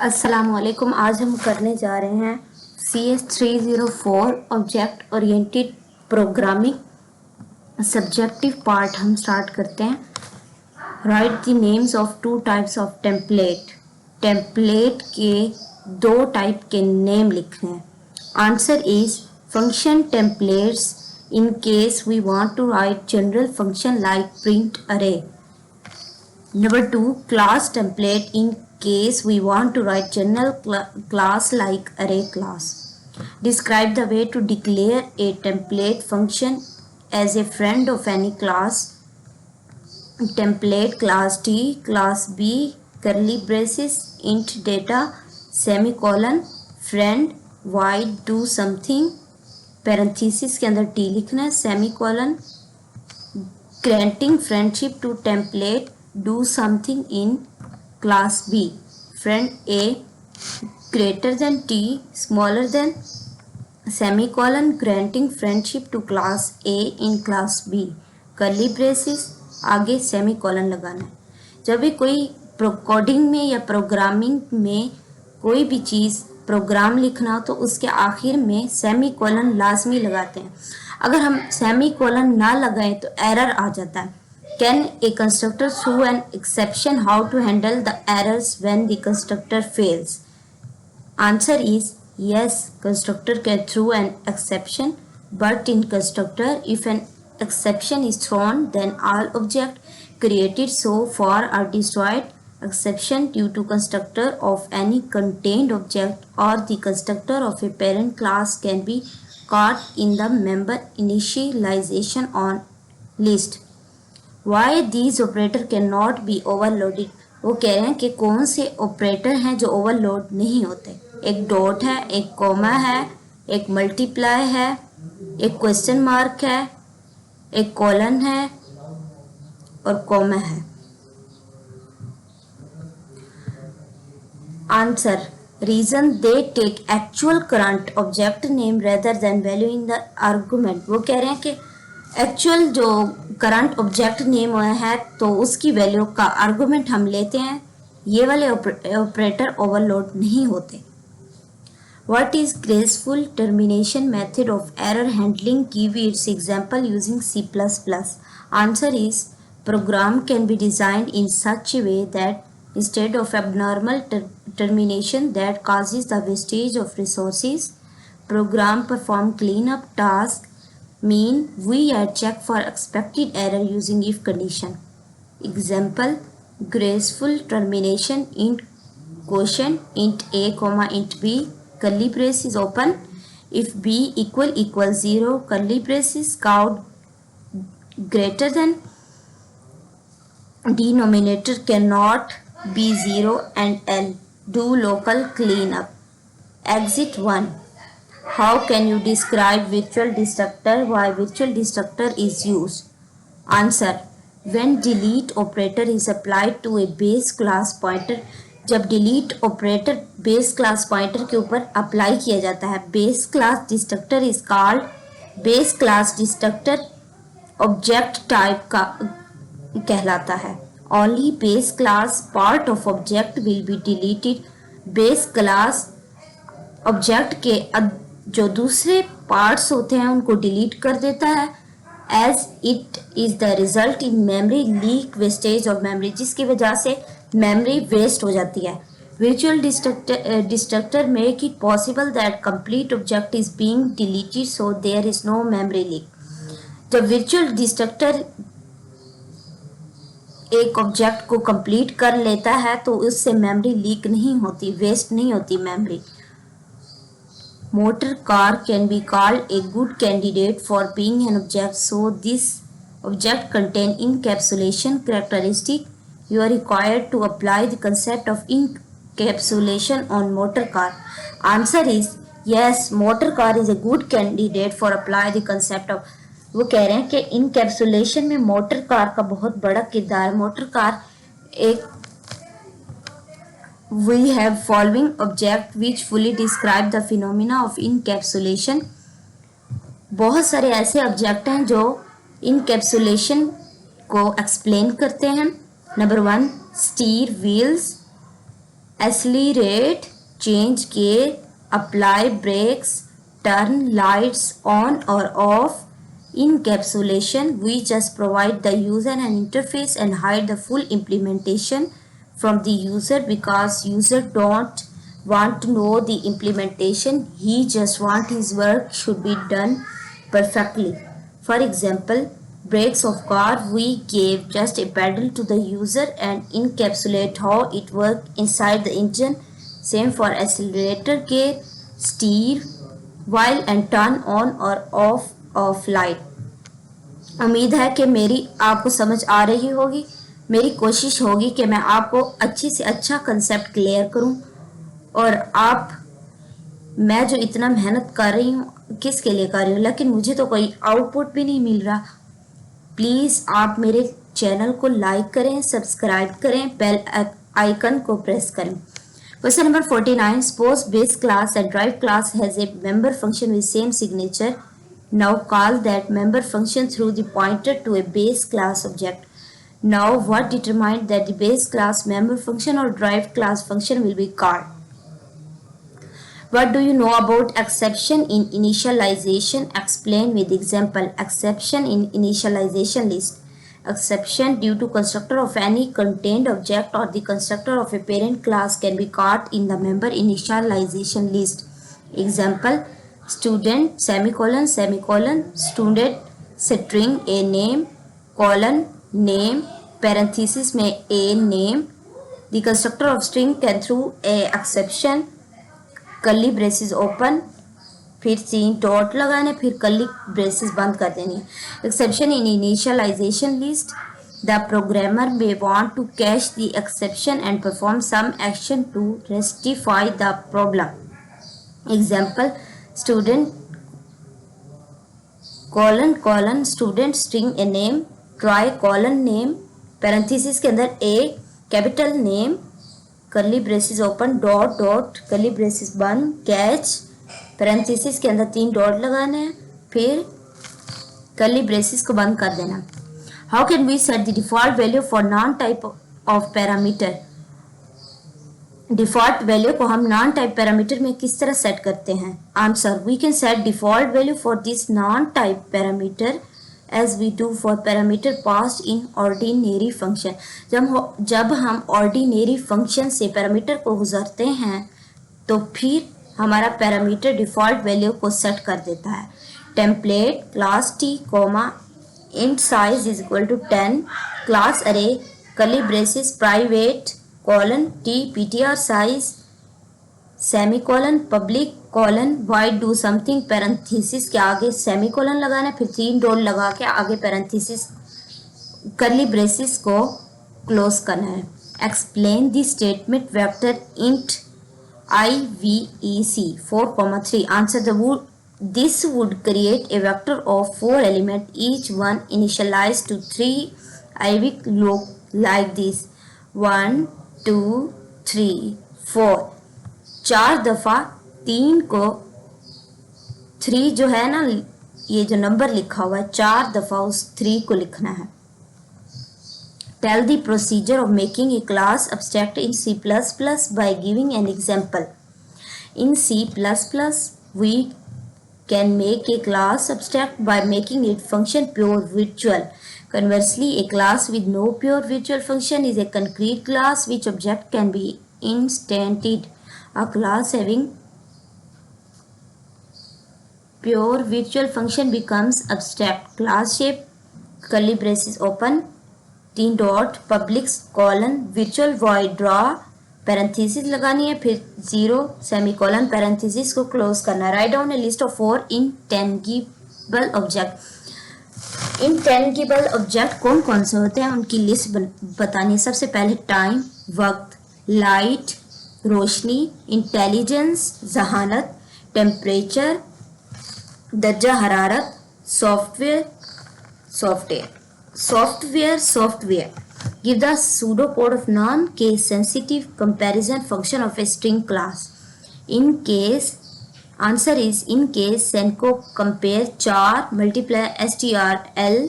अस्सलामुअलैकुम। आज हम करने जा रहे हैं CS304 object oriented programming subjective part. हम स्टार्ट करते हैं। Write the names of two types of template. Template के दो टाइप के नेम लिखने हैं। Answer is function templates in case we want to write general function like print array. Number 2, class template in case we want to write general class like array class. Describe the way to declare a template function as a friend of any class. Template class T, class B, curly braces, int data, semicolon, friend, void do something, parenthesis के अंदर T लिखना है, semicolon, granting friendship to template do something in class B, friend A greater than T smaller than, semicolon, granting friendship to class A in class B, curly braces, आगे semicolon लगाना है। जब भी कोई कोडिंग में या प्रोग्रामिंग में कोई भी चीज़ प्रोग्राम लिखना तो उसके आखिर में सेमीकोलन लाजमी लगाते हैं। अगर हम सेमीकोलन ना लगाएं तो एरर आ जाता है। Can a constructor throw an exception? How to handle the errors when the constructor fails? Answer is yes, constructor can throw an exception, but in constructor, if an exception is thrown, then all objects created so far are destroyed. Exception due to constructor of any contained object or the constructor of a parent class can be caught in the member initialization on list. Why these operator cannot be overloaded? वो कह रहे हैं कि कौन से operator हैं जो overload नहीं होते। एक डॉट है, एक कॉमा है, एक मल्टीप्लाई है, एक क्वेश्चन मार्क है, एक कॉलन है और कॉमा है। Answer reason they take actual current object name rather than value in the argument. वो कह रहे हैं कि एक्चुअल जो करंट ऑब्जेक्ट नेम है तो उसकी वैल्यू का आर्गुमेंट हम लेते हैं। ये वाले ऑपरेटर ओवरलोड नहीं होते। What is graceful termination method of error handling? Give its example using C++। Answer is program can be designed in such a way that instead of abnormal termination that causes the wastage of resources, program perform cleanup task, mean we add check for expected error using if condition. Example, graceful termination int quotient int a comma int b, curly brace is open, if b equal 0, curly braces, count greater than, denominator cannot be 0 and L, do local cleanup, exit 1. How can you describe virtual destructor? Why virtual destructor is used? Answer, when delete operator is applied to a base class pointer, जब delete operator base class pointer के ऊपर apply किया जाता है, base class destructor is called base class destructor object type का कहलाता है। Only base class part of object will be deleted. base class object के जो दूसरे पार्ट्स होते हैं उनको डिलीट कर देता है। As it is the result in memory leak, wastage of memory, जिसकी वजह से मेमोरी वेस्ट हो जाती है। virtual destructor make it possible that complete object is being deleted so there is no memory leak. जब virtual destructor एक object को complete कर लेता है तो उससे मेमोरी लीक नहीं होती, वेस्ट नहीं होती memory. Motor car can be called a good candidate for being an object, so this object contain encapsulation characteristic. You are required to apply the concept of encapsulation on motor car. Answer is yes, motor car is a good candidate for apply the concept of. वो कह रहे हैं कि encapsulation में motor car का बहुत बड़ा किरदार। मोटर कार एक We have following object which fully describe the phenomena of encapsulation. बहुत सारे ऐसे ऑब्जेक्ट हैं जो encapsulation को एक्सप्लेन करते हैं। Number 1, steer wheels, accelerate, change gear, apply brakes, turn lights on or off. Encapsulation, we just provide the user an interface and hide the full implementation from the user because user don't want to know the implementation. He just want his work should be done perfectly. For example, brakes of car, we gave just a pedal to the user and encapsulate how it work inside the engine. Same for accelerator gear, steer, while and turn on or off of light. उम्मीद है कि मेरी आपको समझ आ रही होगी। मेरी कोशिश होगी कि मैं आपको अच्छी से अच्छा कंसेप्ट क्लियर करूं और मैं जो इतना मेहनत कर रही हूं किसके लिए कर रही हूं, लेकिन मुझे तो कोई आउटपुट भी नहीं मिल रहा। प्लीज़ आप मेरे चैनल को लाइक करें, सब्सक्राइब करें, बेल आइकन को प्रेस करें। Question number 49. Suppose base class and drive class has a member function with same signature. Now call that member function through the pointer to a base class object. Now what determined that the base class member function or drive class function will be called? What do you know about exception in initialization? Explain with example. Exception in initialization list. Exception due to constructor of any contained object or the constructor of a parent class can be caught in the member initialization list. Example, student semicolon semicolon student string a name colon name parenthesis में a name. The constructor of string can through a exception curly braces open, फिर 3 dot लगाने, फिर curly braces बंद कर देनी है। Exception in initialisation list, the programmer may want to catch the exception and perform some action to rectify the problem. Example, student colon colon student string a name try colon name parenthesis के अंदर a capital name curly braces open dot dot curly braces बंद catch parenthesis के अंदर 3 dot लगाने हैं, फिर curly braces को बंद कर देना। How can we set the default value for non type of parameter? Default value को हम नॉन टाइप पैरामीटर में किस तरह सेट करते हैं? Answer, we can set default value for this non type parameter as we do for parameter passed in ordinary function. जब हम ordinary function से पैरामीटर को गुजरते हैं तो फिर हमारा पैरामीटर डिफॉल्ट वैल्यू को सेट कर देता है। Template class T comma int size is equal to 10 class array curly braces private colon T ptr size semicolon public colon void do something parenthesis के आगे सेमीकोलन लगाना, फिर 3 डॉट लगा के आगे पैरेंथेसिस कर्ली ब्रेसेस को क्लोज करना है। Explain the statement vector int IVEC 4,3. Answer, this would create a vector of 4 elements, each one initialized to 3. I will look like this 1 2 3 4। 4 दफा 3 को 3 जो है ना, ये जो नंबर लिखा हुआ है 4 दफा उस 3 को लिखना है। Tell the procedure of making a class abstract in C++ by giving an example. In C++, we can make a class abstract by making its function pure virtual. Conversely, a class with no pure virtual function is a concrete class which object can be instantiated. A class having pure virtual function becomes abstract. Class shape curly braces open 3 dot public colon virtual void draw parenthesis लगानी है, फिर 0 semicolon parenthesis को close करना। Write down A list of 4 intangible object. Intangible object कौन कौन से होते हैं उनकी लिस्ट बतानी। सबसे पहले टाइम वक्त, लाइट रोशनी, इंटेलिजेंस जहानत, टेम्परेचर दर्जा हरारत, software. Give the pseudocode of non-case sensitive comparison function of a string class. Answer is in case Senko compare char multiply strl